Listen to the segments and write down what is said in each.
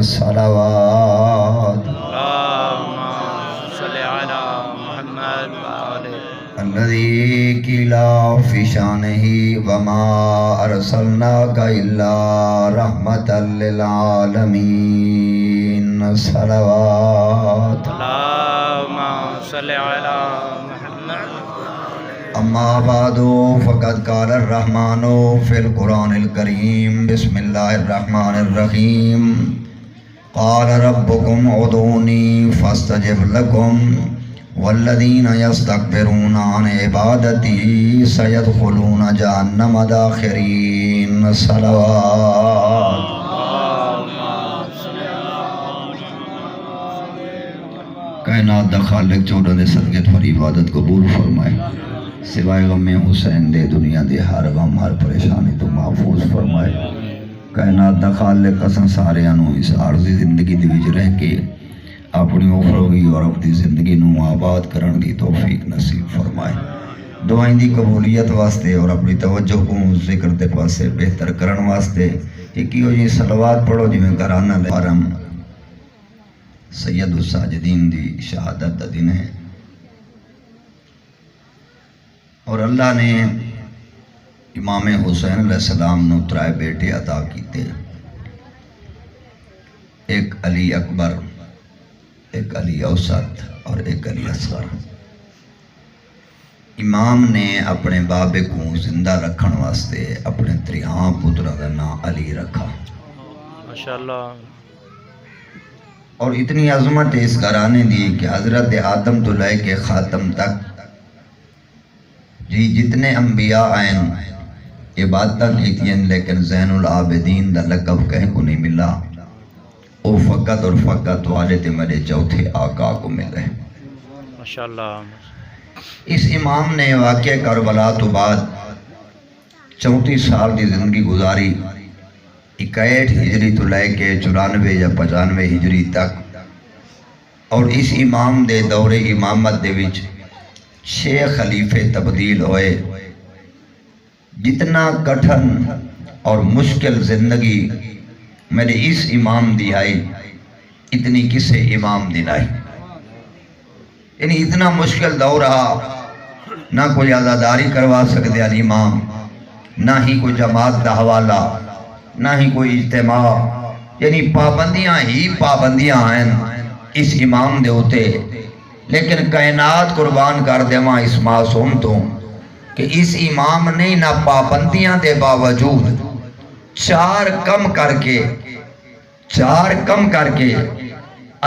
صلوات اللهم صل على محمد وآله الذي قيل في شانه وما أرسلناك إلا رحمة للعالمين صلوات اللهم صل على محمد أما بعد فقد قال الرحمن في القرآن الكريم بسم الله الرحمن الرحيم قال ربكم ادعوني فاستجب لكم والذين يستكبرون عن عبادتي سيدخلون جهنم داخرين صلوات کائنات دا خالق چودہ دے صدقے تھوڑی عبادت قبول فرمائے سوائے غم حسین دے دنیا دے ہر غم ہر پریشانی تو محفوظ فرمائے کائنات دا خالق قسم سارے انو اس عارضی زندگی دے وچ رہ کے اپنی اخروی اور اپنی زندگی نو آباد کرن دی توفیق نصیب فرمائے دعائیں دی قبولیت واسطے اور اپنی توجہ کو ذکر دے پاسے بہتر کرن واسطے ایک جی صلوات پڑھو جی میں گھرانہ حرم سید الساجدین دی شہادت دا دن ہے اور اللہ نے امام حسین علیہ السلام نو ترائے بیٹے عطا کیتے ایک علی اکبر ایک علی اوسط اور ایک علی اصغر امام نے اپنے بابے کو زندہ رکھن واسطے اپنے تریہاں پترہ کا نام علی رکھا ماشاءاللہ اور اتنی عظمت اس گھرانے دی کہ حضرت آدم تو لے کے خاتم تک جی جتنے انبیاء آئیں عبادت کیتیں لیکن زین العابدین دا لقب کہیں کو نہیں ملا وہ فقط اور فقط والد میرے چوتھے آقا کو ملے ماشاءاللہ اس امام نے واقعہ کربلا تو بعد 34 سال دی زندگی گزاری 61 ہجری تو لے کے 94 یا 95 ہجری تک اور اس امام دے دور امامت دے وچ 6 خلیفے تبدیل ہوئے جتنا کٹھن اور مشکل زندگی میرے اس امام دی آئی اتنی کسے امام دی آئی یعنی اتنا مشکل دور رہا نہ کوئی عزاداری کروا سکتے ہیں امام نہ ہی کوئی جماعت دا حوالہ نہ ہی کوئی اجتماع یعنی پابندیاں ہی پابندیاں ہیں اس امام دے ہوتے لیکن کائنات قربان کر دے ماں اس معصوم تو کہ اس امام نے نہ پابندیاں دے باوجود 4 کم کر کے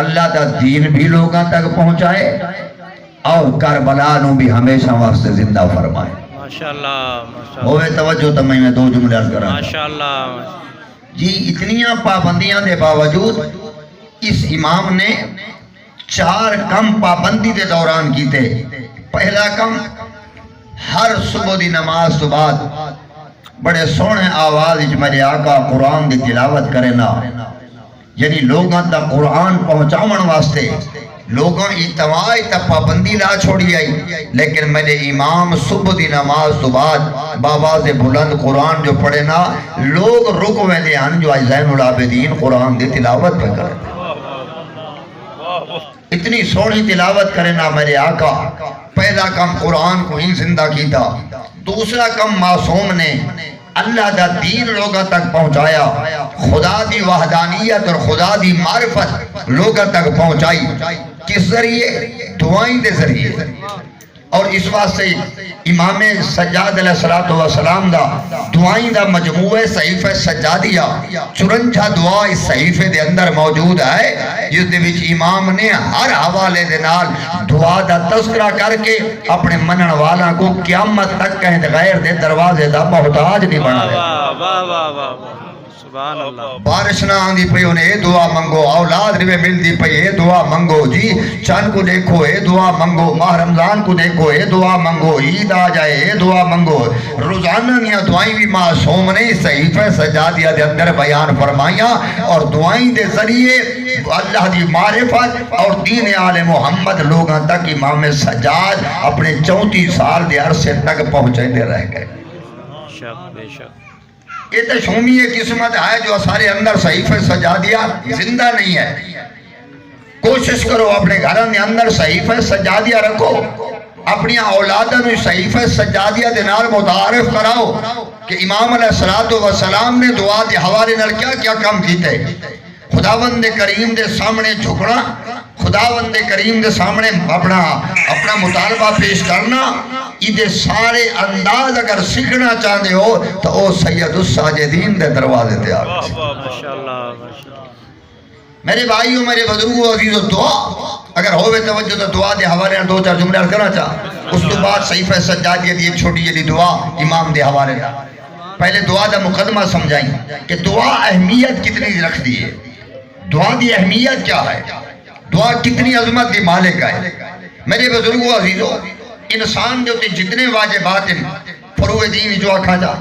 اللہ دا دین بھی لوگاں تک پہنچائے اور کربلا نو بھی ہمیشہ واسطے زندہ فرمائے ماشاءاللہ ہوئے توجہ تمہیں میں 2 جملے عرض کرا ماشاءاللہ جی اتنیاں پابندیاں دے باوجود اس امام نے 4 کم پابندی دے دوران کیتے پہلا کم ہر صبح دی نماز تو بعد بڑے سونے آواز وچ میرے آقا قرآن دی تلاوت کرنا یعنی لوگاں تک قرآن پہنچاون واسطے لوگاں اتوائی تک پابندی لا چھوڑی آئی لیکن میرے امام صبح دی نماز تو بعد باواز بلند قرآن جو پڑھے نا لوگ رکویں دے ہن جو آئی زین العابدین قرآن دی تلاوت پہ کرے اتنی سونی تلاوت کرے نا میرے آقا پہلا کم قرآن کو ہی زندہ کیتا دوسرا کم معصوم نے اللہ دا دین لوگاں تک پہنچایا خدا دی وحدانیت اور خدا دی معرفت لوگاں تک پہنچائی کس ذریعے دعائیں دے ذریعے اور اس واسطے امام سجاد علیہ السلام دا دعائیں دا مجموعہ صحیفہ سجادیہ 54 دعا اس صحیفے دے اندر موجود ہے جس دے وچ امام نے ہر حوالے دے نال دعا دا تذکرہ کر کے اپنے منن والا کو قیامت تک کہیں غیر دے دروازے دا محتاج نہیں بنا دے سبحان اللہ بارش نہ آندی پئی انہیں اے دعا منگو اولاد روے مل دی پئی اے دعا منگو جی چاند کو دیکھو اے دعا منگو ماہ رمضان کو دیکھو اے دعا منگو عید آ جائے اے دعا منگو روزانہ نیا دعائیں بھی معصوم نے صحیفہ سجادیہ دے اندر بیان فرمائیاں اور دعائیں دے ذریعے اللہ دی معرفت اور دین آل محمد لوگاں تک امام سجاد اپنے 34 سال دے عرصے تک پہنچے دے رہ گئے بے شک یہ تو شومی قسمت ہے جو سارے اندر صحیفے سجا دیا زندہ نہیں ہے. کوشش کرو اپنے گھروں کے اندر صحیفے سجا دیا رکھو, اپنی اولادوں نے صحیفے سجا دیا دے نال متعارف کراؤ کہ امام علیہ السلام نے دعا دے حوالے نال کیا کیا کام کیتے. خداوند کریم دے سامنے جھکنا, خداوند کریم دے سامنے اپنا مطالبہ پیش کرنا, یہ سارے انداز اگر سیکھنا چاہتے ہو تو او سید الساجدین دے دروازے تے آ گئے. میرے بھائیوں, میرے بزرگوں, عزیزو, دعا اگر ہوئے توجہ تو دعا دے حوالے دو چار جملے کرنا چاہ. اس تو بعد صحیفہ سجادیہ دی ایک چھوٹی جلی دعا امام دے حوالے دا. پہلے دعا دا مقدمہ سمجھائیں کہ دعا اہمیت کتنی رکھ دی ہے, دعا دی اہمیت کیا ہے, دعا کتنی عظمت دی مالک ہے. میرے بزرگوں, عزیزو, انسان جو تے جتنے واجبات ہیں فروع دین جو آکھا جا,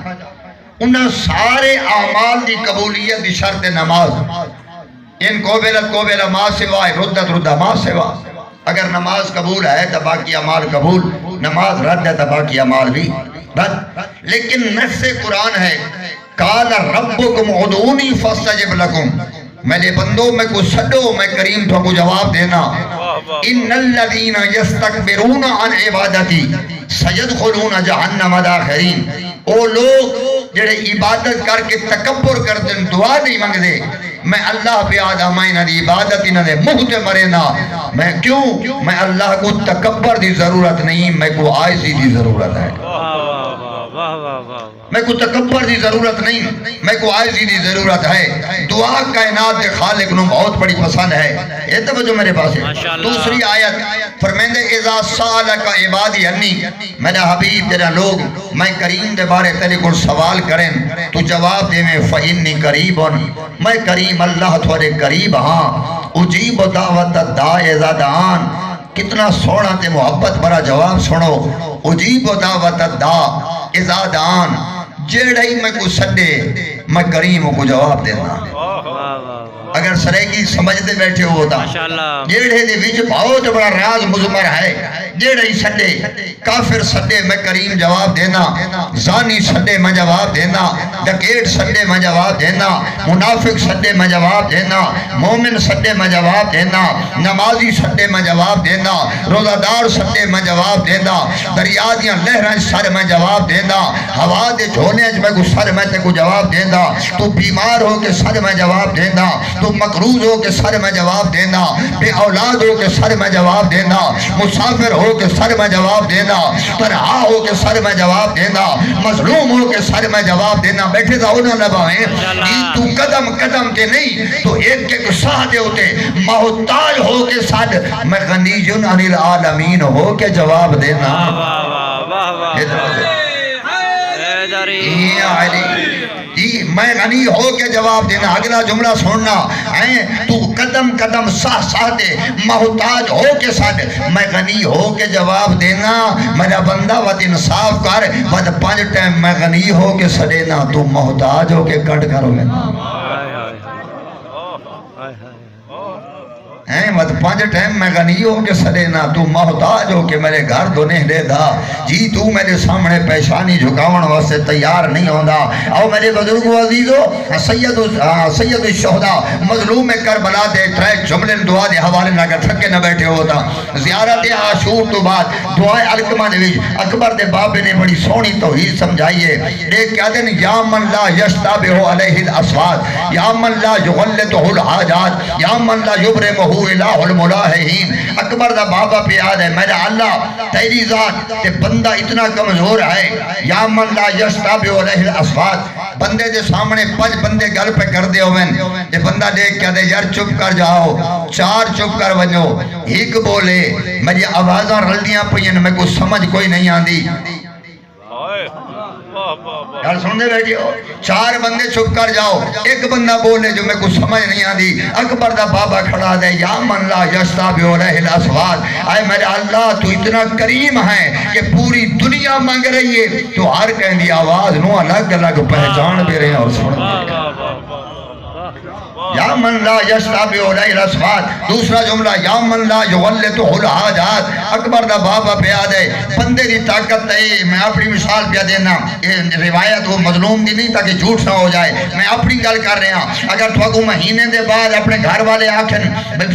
انہاں سارے اعمال دی قبولیت دی شرط نماز. ان قوبلت ما سوا ردت رد ما سوا. اگر نماز قبول ہے تو باقی اعمال قبول, نماز رد ہے تو باقی اعمال بھی رد. لیکن نص قرآن ہے قال ربکم ادعونی فاستجب لکم, میرے بندوں میں کو سڈو میں کریم تو کو جواب دینا. ان الذین یستکبرون عن عبادتی سیدخلون جہنم داخرین. او لوگ جڑے عبادت کر کے تکبر کر دیں, دعا نہیں مانگ دے, میں اللہ پہ آدھا میں انہاں دی عبادت انہاں دے منہ تے مرے نا. میں کیوں, میں اللہ کو تکبر دی ضرورت نہیں, میں کو عاجزی دی ضرورت ہے. میں کو تکبر دی ضرورت نہیں, میں کو عاجزی دی ضرورت ہے. دعا کائنات دے خالق نو بہت بڑی پسند ہے. یہ توجہ میرے پاس ہے. دوسری آیت فرمیندے اذا سالک عبادی انی, میرا حبیب تیرا لوگ میں کریم دے بارے تیرے کو سوال کریں تو جواب دے میں فإنی قریبن, میں کریم اللہ تھوڑے قریب ہاں. اجیب دعوت الداع اذا دعان, کتنا سونا تے محبت بڑا جواب سنو. اجیب دعوت الداع اذا دعان, جیڑائی میں کو سڈے میں کریم کو جواب دینا. اگر سریکی سمجھتے بیٹھے ہوتا جیڑے دے وچ بہت بڑا راز مضمر ہے. جیڑائی سڈے, کافر سڈے میں کریم جواب دینا, زانی سڈے میں جواب دینا, ڈکیٹ سڈے میں جواب دینا, منافق سڈے میں جواب دینا, مومن سڈے میں جواب دینا, نمازی سڈے میں جواب دینا, روزہ دار سڈے میں جواب دینا, دریا دیاں لہراں سر میں جواب دینا, ہوا دے جھونے میں کو سر میں تے کو جواب دینا, تو بیمار ہو کے سر میں جواب دینا, تو مقروض ہو کے سر میں جواب دینا, بے اولاد ہو کے سر میں جواب دینا, مسافر ہو کے سر میں جواب دینا, تنہا ہو کے سر میں جواب دینا, مظلوم ہو کے سر میں جواب دینا. بیٹھے تھا انہوں نے لبائیں تو قدم قدم کے نہیں تو ایک ایک ساہ دے ہوتے محتاج ہو کے ساتھ میں غنیجن عن العالمین ہو کے جواب دینا. میں غنی ہو کے جواب دینا. اگلا جملہ سننا, تو قدم قدم ساہ ساہ دے محتاج ہو کے ساتھ میں غنی ہو کے جواب دینا. میرا بندہ ود انصاف کر, ود 5 ٹائم میں غنی ہو کے سڑینا, تو محتاج ہو کے کٹ کرو گے مت 5 ٹائم میں غنی ہو کے سڑینا, تو محتاج ہو کے میرے گھر دونے دے دا. جی تو میرے سامنے پیشانی جھکاون واسطے تیار نہیں ہوندا. او میرے بزرگو عزیزو, سید الشہداء مظلوم کربلا دے 3 جملے دعا دے حوالے نہ کر تھکے نہ بیٹھے ہوتا. زیارت عاشور تو بعد دعائے علقمہ دے وچ اکبر دے بابے نے بڑی سونی توحید سمجھائیے. ایک کہہ دیں یا من لا یشتبہ علیہ الاصوات, یا من لا یغلطہ الحاجات, یا من لا یبرمہ الہ الملاحین. اکبر دا بابا پہ یاد ہے, میرا اللہ تیری ذات تے بندہ اتنا کمزور ہے. یا من لا یشتبہ علیہ الاصوات, بندے دے سامنے 5 بندے گل پہ کر دے ہوئے, یہ بندہ دیکھ کہہ دے یار چپ کر جاؤ, 4 چپ کر ونجو, ایک بولے میری آوازاں رلدیاں پئیں میں کو سمجھ کوئی نہیں آندی. یار سن دے بیٹھے ہو, 4 بندے چھپ کر جاؤ, ایک بندہ بولے جو میں کچھ سمجھ نہیں آتی. اکبر دا بابا کھڑا دے, یا من لا یشتبہ علیہ الاصوات, اے میرے اللہ تو اتنا کریم ہے کہ پوری دنیا مانگ رہی ہے, تو ہر کہیں دی آواز نو الگ الگ پہچان بھی رہے اور سن بھی رہے. یا من لا یشتابع علیہ الاسفات، دوسرا جملہ یا من لا یغلطہ الحاجات، اکبر دا بابا پہ آدھے بندے دی طاقت ہے. میں اپنی مثال پہ دینا، یہ روایت وہ مظلوم دی نہیں تاکہ جھوٹ نہ ہو جائے، میں اپنی گل کر رہا ہوں. اگر تھوکو مہینے دے بعد اپنے گھر والے آکھن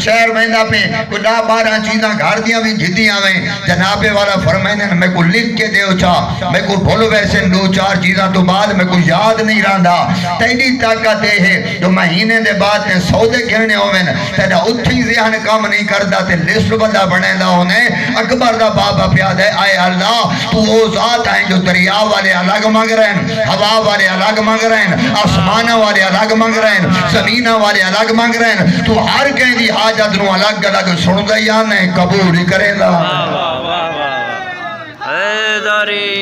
شہر مہندہ پہ کوئی 10-12 چیزاں گھر دیاں بھی جدیاں میں، جناب والا فرمائنے میں کو لکھ کے دے چاہ، میں کو بھولو ویسے 2-4 چیزاں تو بعد میں کو یاد نہیں رہندا. تیری طاقت ہے جو مہینے دے بعد نے سودے گھرنے ہوئے تیرا اتھی ذہن کام نہیں کردا تے لسٹ بندہ بنے دا ہونے. اکبر دا بابا پیاد ہے آئے اللہ تو وہ ذات ہیں جو دریا والے الگ مانگ رہے ہیں، ہوا والے الگ مانگ رہے ہیں، آسمانہ والے الگ مانگ رہے ہیں، زمینہ والے الگ مانگ رہے ہیں. تو ہر کہیں دی حاجت نو الگ الگ سن دا یا نہیں قبول کرے دا.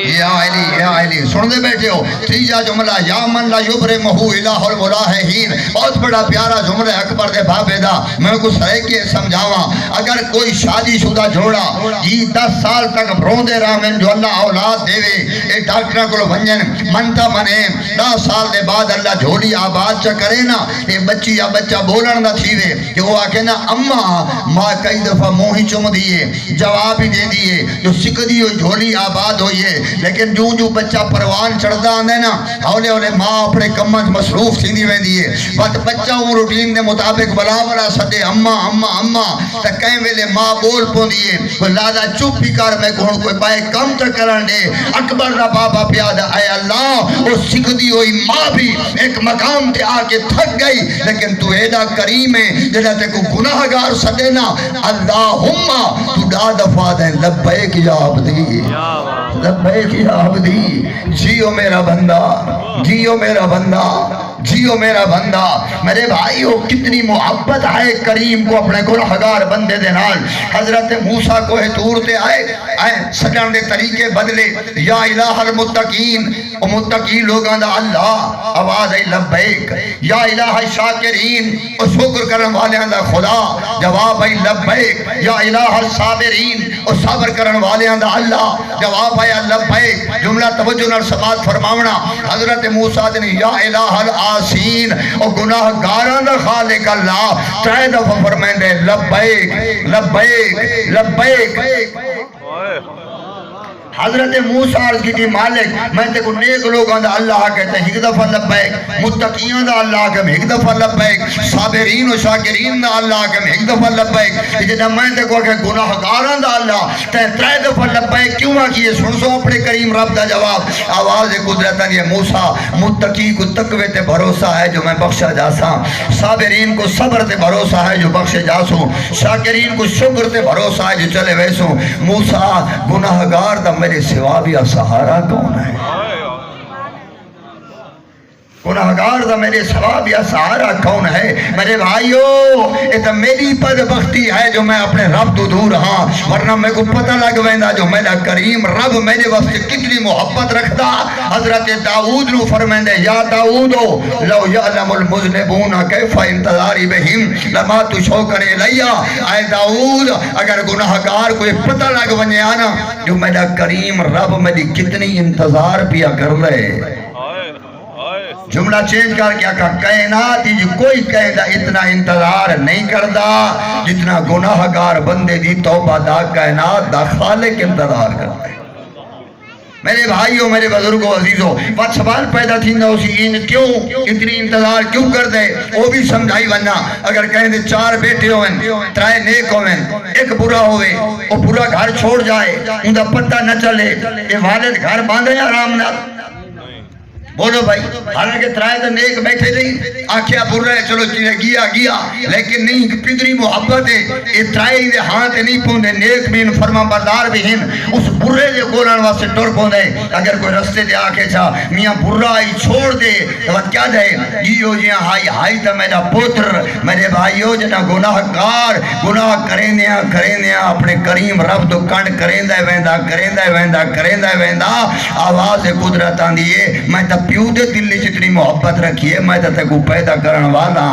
یا علی سن دے بیٹھے ہو. تیجا جملہ یا من لا یبرمہ الہ الملاحین، بہت بڑا پیارا جملہ اکبر دے بابے دا. میں کو سرے کے سمجھاواں، اگر کوئی شادی شدہ جوڑا یہ 10 سال تک بروندے رامن جو اللہ اولاد دے وے، اے ڈاکٹر کو ونجن منتا منے 10 سال دے بعد اللہ جھوڑی آباد چا کرے نا، اے بچی یا بچہ بولن نہ تھیوے کہ وہ آکے نا اماں ماں کئی دفعہ موہی چم دیئے جواب ہی دے دیئے جو سکھ دی ہوئی جھوڑی آباد ہوئیے. لیکن جو بچہ پروان چڑھتا آندے نا ہولے ہولے ماں اپنے کمت مصروف تھی نہیں ویندی ہے. وقت بچہ وہ روٹین دے مطابق بلا بلا سدے اماں اماں اماں تا کہیں ویلے ماں بول پون دیئے کوئی لادا چپ بھی کر میں کہوں کوئی بائے کم تک کرن دے. اکبر را بابا پیادہ اے اللہ وہ سکھ دی ہوئی ماں بھی ایک مقام تے آکے تھک گئی، لیکن تو ایڈا کریم ہے جنہا تے کو گناہگار سدے نا اللہم تو دا دفعہ دیں لبیک یا عبدی لبیک یا عبدی. جیو میرا بندہ جیو میرا بندہ جیو میرا بندہ. میرے بھائیو کتنی محبت ہے کریم کو اپنے گناہگار بندے دے نال. حضرت موسیٰ کو طور تے آئے سجن دے طریقے بدلے. یا الہ المتقین او متقین لوگاں دا اللہ آواز ہے لبیک. یا الہ الشاکرین او شکر کرن والیاں دا خدا جواب ہے لبیک. یا الہ الصابرین او صبر کرن والیاں دا اللہ جواب ہے لبیک. جملہ توجہ نال سماعت فرماونا. حضرت موسیٰ نے یا الہ العاصین او گناہ گاران دا خالق اللہ 3 دفعہ فرمائیں دے لبیک لبیک لبیک. حضرت موسیٰ عرض کی تھی مالک میں تے کو نیک لوگاں دا اللہ کہتے ہیں ایک دفعہ لبیک، متقیان دا اللہ کہتے ہیں ایک دفعہ لبیک، صابرین و شاکرین دا اللہ کہتے ہیں ایک دفعہ لبیک. جنہا میں تے کو کہ گناہگاران دا اللہ تے 3 دفعہ لبیک کیوں آکیے؟ سن سو اپنے کریم رب دا جواب. آواز قدرتاں یہ موسیٰ متقی کو تقوی تے بھروسہ ہے جو میں بخشا جاساں، صابرین کو صبر تے بھروسہ ہے جو بخشے جاسوں، شاکرین کو شکر تے بھروسہ ہے جو چلے ویسوں. موسیٰ گناہگار دا میرے سوا بھی سہارا کون ہے؟ گناہگار دا میرے سوا بھی سہارا کون ہے؟ میرے بھائیو یہ تو میری بدبختی ہے جو میں اپنے رب تو دور ہاں، ورنہ میں کو پتہ لگ ویندا جو میرا کریم رب میرے واسطے کتنی محبت رکھدا. حضرت داؤد نو فرمائندے یا داؤدو لو یعلم المذنبون کیف انتظاری بہم لما تشوکر الیہ. اے داؤد اگر گناہگار کوئی پتہ لگ ونجے آنا جو میرا کریم رب میری کتنی انتظار پیا کر لے. جملہ چینج کر کے کہا کائنات جو کوئی کہہ اتنا انتظار نہیں کردا جتنا گناہگار بندے دی توبہ دا کائنات دا خالق انتظار کرتا ہے. میرے بھائیوں میرے بزرگوں عزیزوں بات سوال پیدا تھی نہ اسی کیوں اتنی انتظار کیوں کر دے؟ وہ بھی سمجھائی ورنہ اگر کہیں دے 4 بیٹے ہوئیں 3 نیک ہوئیں ایک برا ہوئے وہ برا گھر چھوڑ جائے ان دا پتہ نہ چلے یہ والد گھر باندھے آرام نہ بولو بھائی. حالانکہ 3 تو نیک بیٹھے نہیں آکھیا برا ہے چلو چیزیں گیا لیکن نہیں پدری محبت ہے یہ 3 دے ہاں تے نہیں پوندے نیک بھی فرما بردار بھی ہیں اس برے دے گولان واسطے ٹور پوندے. اگر کوئی رستے دے آکھے چھا میاں برا ہی چھوڑ دے تو وہ کیا دے جیو جیاں ہائی تا میرا پوتر. میرے بھائیو جنا گناہگار گناہ کریں اپنے کریم رب تو کنڈ کریں ویندا آواز قدرت آندیے میں تا پیو دے دل جتنی محبت رکھیے میں تا تے کو پیدا کرن والا